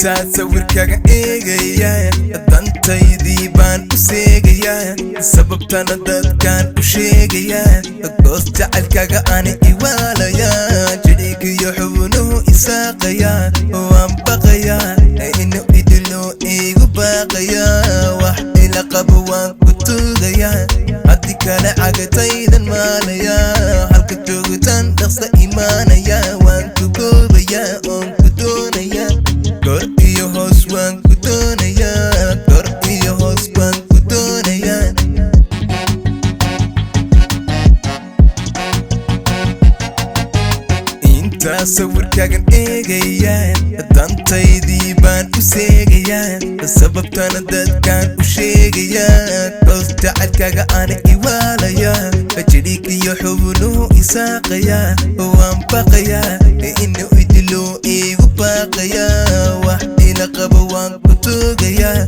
intaad sawirkaga eegayaan dantaydii baan u seegayaan sababtana dadkaan u sheegayaan goos jacaylkaga ani iwaalayaan jidhiigiyo xubnuhu isaaqayaan waan baqayaan inuu idilo iigu baaqayaan wax ila qabo waan ku tuugayaan haddii kale cagataydan maalayaan halka joogitaan dhaqsa imaanayaan waan ku goobayaa oon ku doonayaa kor iyo hoos waan ku doonayaa kor iyo hoos waan ku doonayaa intaa sawirkaagan eegayaan dantaydii baan u seegayaan sababtana dadkaan u sheegayaan goos jacaylkaga ani iwaalayaan jidhiig iyo xubnuhu isaaqayaan waan baqayaa inuu idilo iigu baaqayaa wax ila qabo waan ku tuugayaa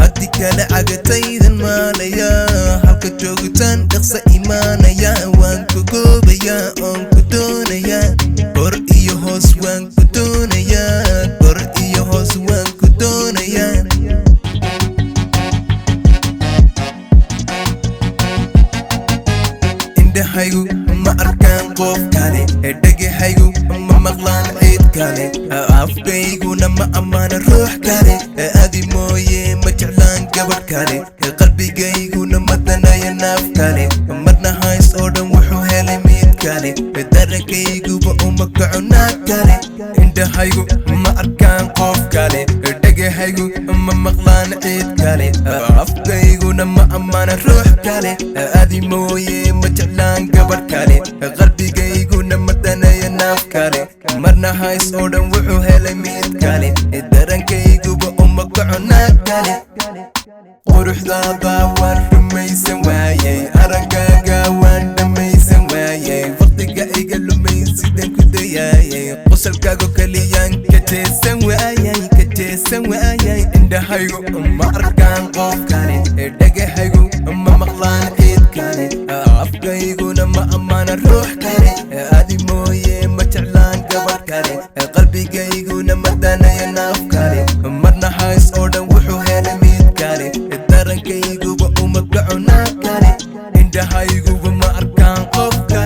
haddii kale cagataydan maalayaa halka joogitaan dhaqsa imaanayaa waan ku goobayaa oon ku doonayaa kor iyo hoos waan ku doonayaa kor iyo hoos waan ku doonayaa indhahaygu ma arkaan qof kale dhegahaygu ma maqlaan cid kale afkayguna ma ammaana ruux kale adi mooye ma jeclaan gabadh kale qalbigayguna ma danaya naaf kale marna hays oo dhan wuxuu helay mid kale darankayguba uma kaco naag kale indhahaygu ma arkaan qof kale dhegahaygu ma maqlaan cid kale afkayguna ma ammaana ruux kale adi mooye ma jeclaan gabadh kale qalbigayguna ma danaya naaf kale marna hays oo dhan wuxuu helay mid kale darankayguba uma kaco naag kale quruxdaada waan rumaysan waayey araggaaga waan dhammaysan waayey waqtiga iga lumay sidaan ku dayaayey qosalkaago kaliyaan ka jeesan waayay indhahaygu ma arkaan qof kale dhegahaygu ma maqlaan cid kale afkayguna ma ammaana ruux kale adi mooye ma jeclaan gabadh kale qalbigayguna ma danaya naaf kale marna hays oo dhan wuxuu helay mid kale darankayguba uma kaco naag kale indhahayguba ma arkaan qof kale